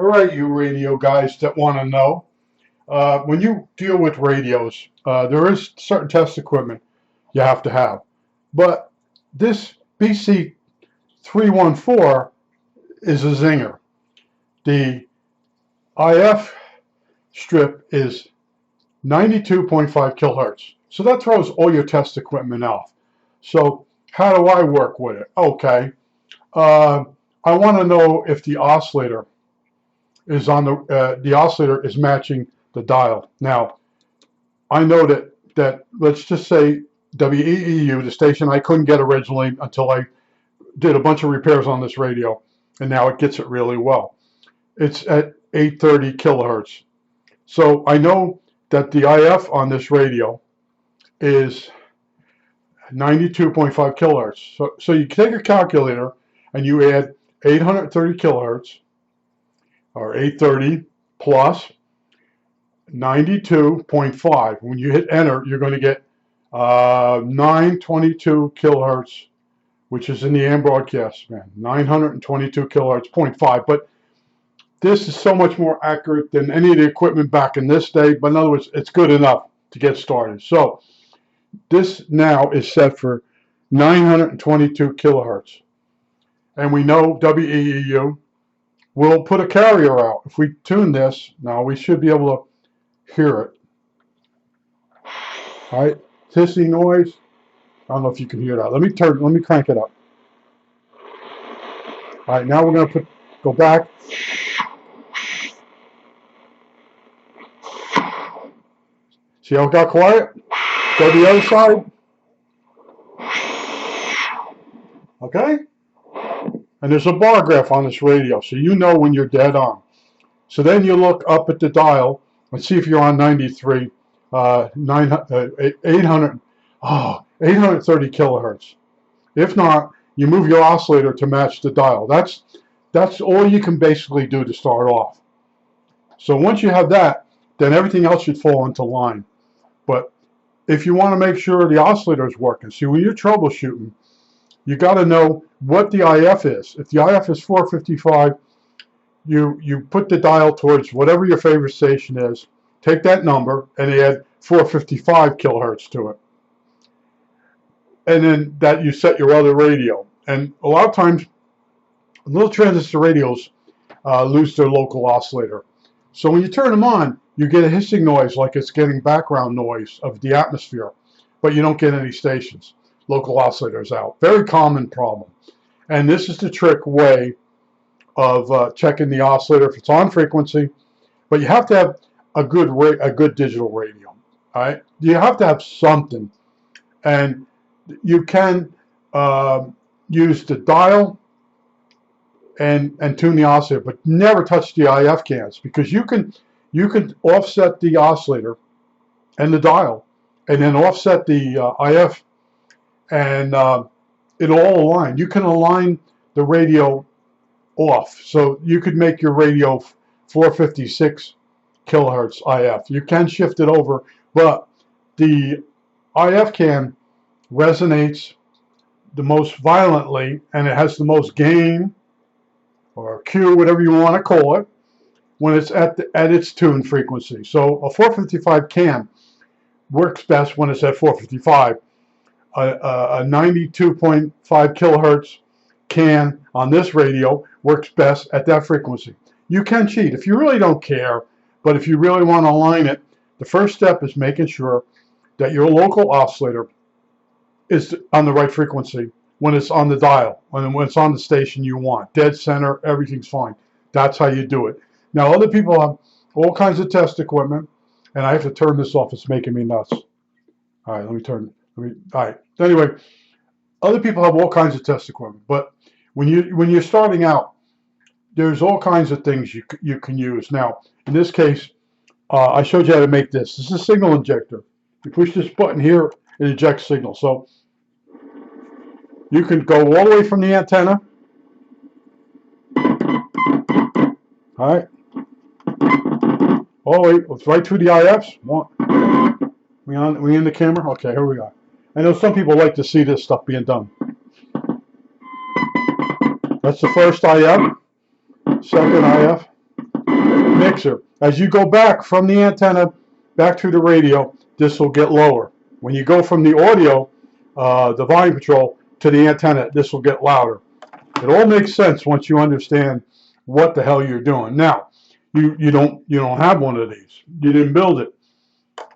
All right, you radio guys that want to know, when you deal with radios, there is certain test equipment you have to have. But this BC314 is a zinger. The IF strip is 92.5 kilohertz. So that throws all your test equipment off. So how do I work with it? Okay. Uh, I want to know if the oscillator is on the oscillator is matching the dial. Now, I know that let's just say WEEU, the station I couldn't get originally until I did a bunch of repairs on this radio, and now it gets it really well. It's at 830 kilohertz. So I know that the IF on this radio is 92.5 kilohertz. So you take a calculator and you add 830 kilohertz or 830 plus 92.5. When you hit enter, you're going to get 922 kilohertz, which is in the AM broadcast, man. 922 kilohertz, 0.5. But this is so much more accurate than any of the equipment back in this day. But in other words, it's good enough to get started. So this now is set for 922 kilohertz. And we know WEEU will put a carrier out. If we tune this, now we should be able to hear it. All right, hissing noise. I don't know if you can hear that. Let me crank it up. All right, now we're going to go back. See how it got quiet? Go to the other side. Okay? And there's a bar graph on this radio, so you know when you're dead on. So then you look up at the dial and see if you're on 93, 830 kilohertz. If not, you move your oscillator to match the dial. That's all you can basically do to start off. So once you have that, then everything else should fall into line. But if you want to make sure the oscillator is working, see, when you're troubleshooting, you got to know what the IF is. If the IF is 455, you put the dial towards whatever your favorite station is, take that number and add 455 kilohertz to it. And then that you set your other radio. And a lot of times, little transistor radios lose their local oscillator. So when you turn them on, you get a hissing noise like it's getting background noise of the atmosphere, but you don't get any stations. Local oscillators out. Very common problem. And this is the trick way of checking the oscillator if it's on frequency. But you have to have a good digital radio. All right, you have to have something, and you can use the dial and tune the oscillator, but never touch the IF cans, because you can offset the oscillator and the dial, and then offset the IF, and it'll all align. You can align the radio off, so you could make your radio 456 kilohertz IF. You can shift it over, but the IF can resonates the most violently, and it has the most gain, or Q, whatever you want to call it, when it's at its tune frequency. So a 455 can works best when it's at 455. A 92.5 kilohertz can on this radio works best at that frequency. You can cheat if you really don't care, but if you really want to align it, the first step is making sure that your local oscillator is on the right frequency when it's on the dial, when it's on the station you want. Dead center, everything's fine. That's how you do it. Now, other people have all kinds of test equipment, and I have to turn this off. It's making me nuts. All right, all right. Anyway, other people have all kinds of test equipment, but when you're starting out, there's all kinds of things you can use. Now, in this case, I showed you how to make this. This is a signal injector. You push this button here, it ejects signal. So you can go all the way from the antenna. All right. All the way, it's right through the IFs. We in the camera? Okay, here we go. I know some people like to see this stuff being done. That's the first IF, second IF. mixer. As you go back from the antenna back to the radio, this will get lower. When you go from the audio, the volume control, to the antenna, this will get louder. It all makes sense once you understand what the hell you're doing. Now, you don't have one of these. You didn't build it.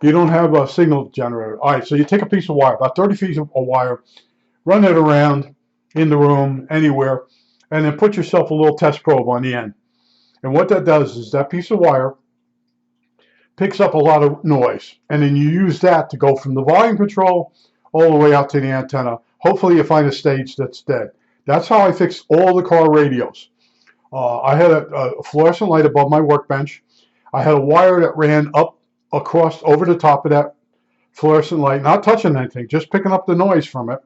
You don't have a signal generator. All right, so you take a piece of wire, about 30 feet of wire, run it around in the room, anywhere, and then put yourself a little test probe on the end. And what that does is that piece of wire picks up a lot of noise, and then you use that to go from the volume control all the way out to the antenna. Hopefully you find a stage that's dead. That's how I fixed all the car radios. I had a fluorescent light above my workbench. I had a wire that ran up across over the top of that fluorescent light, not touching anything, just picking up the noise from it.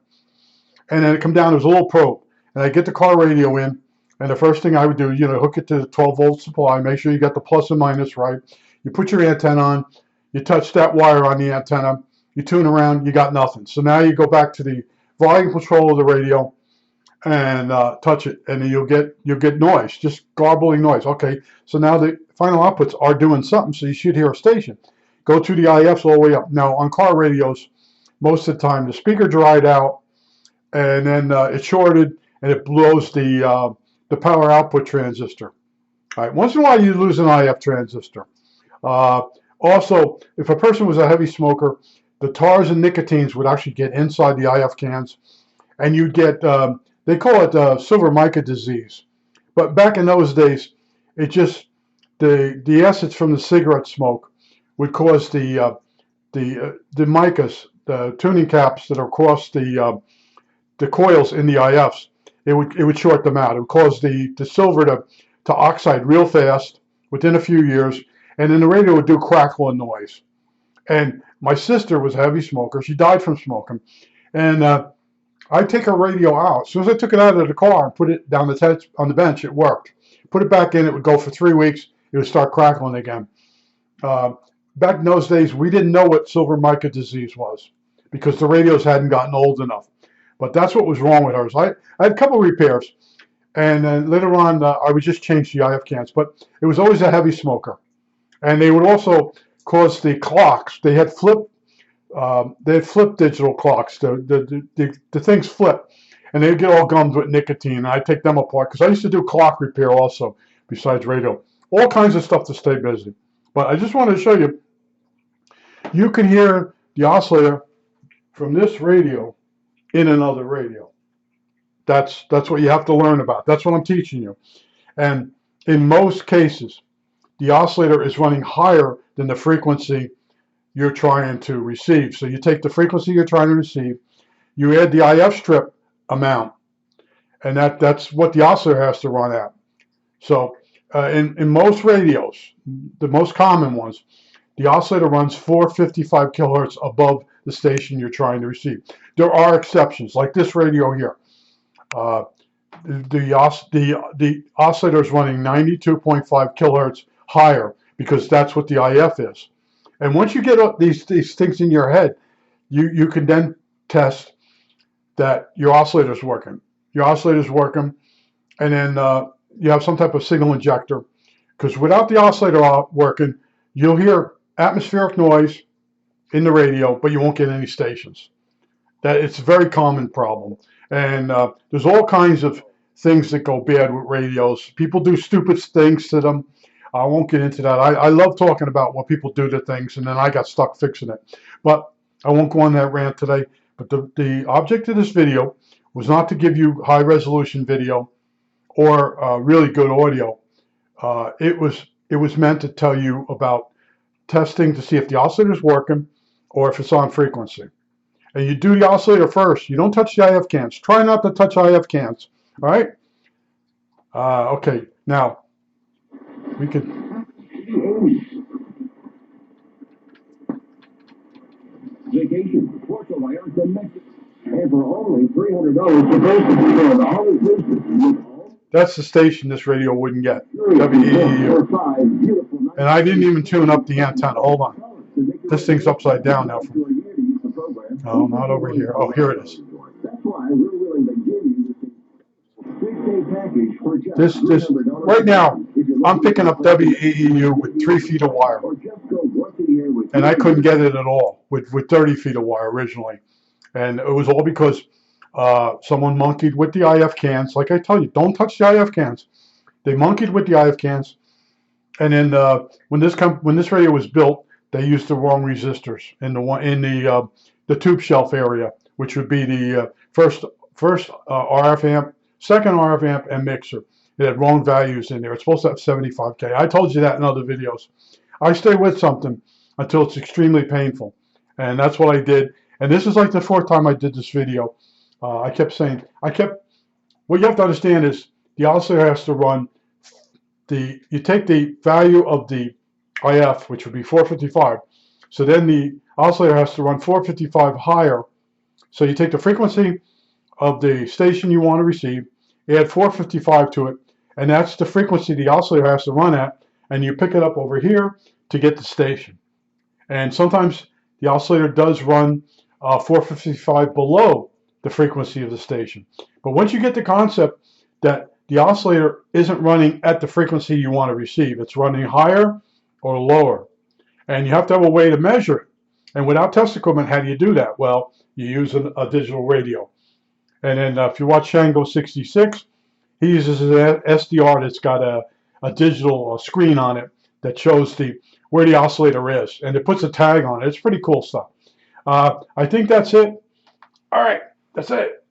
And then it come down, there's a little probe. And I get the car radio in, and the first thing I would do, hook it to the 12-volt supply, make sure you got the plus and minus right. You put your antenna on, you touch that wire on the antenna, you tune around, you got nothing. So now you go back to the volume control of the radio and touch it, and then you'll get noise, just garbling noise. Okay, so now the final outputs are doing something, so you should hear a station. Go to the IFs all the way up. Now on car radios, most of the time the speaker dried out, and then it shorted, and it blows the power output transistor. All right, once in a while you lose an IF transistor. Also, if a person was a heavy smoker, the tars and nicotines would actually get inside the IF cans, and you'd get, they call it silver mica disease. But back in those days, it just, the acids from the cigarette smoke would cause the micas, the tuning caps that are across the coils in the IFs, it would short them out. It would cause the silver to oxide real fast within a few years, and then the radio would do crackle and noise. And my sister was a heavy smoker. She died from smoking. And I'd take her radio out. As soon as I took it out of the car and put it down on the bench, it worked. Put it back in, it would go for 3 weeks. It would start crackling again. Back in those days, we didn't know what silver mica disease was because the radios hadn't gotten old enough. But that's what was wrong with hers. I had a couple repairs, and then later on, I would just change the IF cans. But it was always a heavy smoker. And they would also cause the clocks. They had flip digital clocks. The things flip, and they'd get all gummed with nicotine. And I'd take them apart because I used to do clock repair also besides radio. All kinds of stuff to stay busy. But I just wanted to show you, you can hear the oscillator from this radio in another radio. That's what you have to learn about. That's what I'm teaching you. And in most cases, the oscillator is running higher than the frequency you're trying to receive. So you take the frequency you're trying to receive, you add the IF strip amount, and that's what the oscillator has to run at. So in most radios, the most common ones, the oscillator runs 455 kilohertz above the station you're trying to receive. There are exceptions, like this radio here. The oscillator is running 92.5 kilohertz higher because that's what the IF is. And once you get these things in your head, you can then test that your oscillator is working. Your oscillator is working, and then you have some type of signal injector. Because without the oscillator working, you'll hear atmospheric noise in the radio, but you won't get any stations. It's a very common problem. And there's all kinds of things that go bad with radios. People do stupid things to them. I won't get into that. I love talking about what people do to things, and then I got stuck fixing it. But I won't go on that rant today. But the object of this video was not to give you high-resolution video or really good audio. It was meant to tell you about testing to see if the oscillator is working or if it's on frequency. And you do the oscillator first. You don't touch the IF cans. Try not to touch IF cans. All right? Okay. Now, we could... Vacation, Portland, Mexico. And for only $300 per person, the home visit. That's the station this radio wouldn't get. WEEU. And I didn't even tune up the antenna. Hold on. This thing's upside down now. Oh, not over here. Oh, here it is. This right now, I'm picking up WEEU with 3 feet of wire, and I couldn't get it at all with 30 feet of wire originally. And it was all because someone monkeyed with the IF cans. Like I tell you, don't touch the IF cans. They monkeyed with the IF cans, and then when this radio was built, they used the wrong resistors in the tube shelf area, which would be the first RF amp, second RF amp, and mixer. It had wrong values in there. It's supposed to have 75K. I told you that in other videos. I stay with something until it's extremely painful, and that's what I did. And this is like the 4th time I did this video. I kept saying, what you have to understand is the oscillator has to run you take the value of the IF, which would be 455. So then the oscillator has to run 455 higher. So you take the frequency of the station you want to receive, add 455 to it, and that's the frequency the oscillator has to run at, and you pick it up over here to get the station. And sometimes the oscillator does run 455 below the frequency of the station. But once you get the concept that the oscillator isn't running at the frequency you want to receive, it's running higher or lower, and you have to have a way to measure it. And without test equipment, how do you do that? Well, you use a digital radio. And then if you watch Shango 66, he uses an SDR that's got a digital screen on it that shows where the oscillator is, and it puts a tag on it. It's pretty cool stuff. I think that's it. All right, that's it.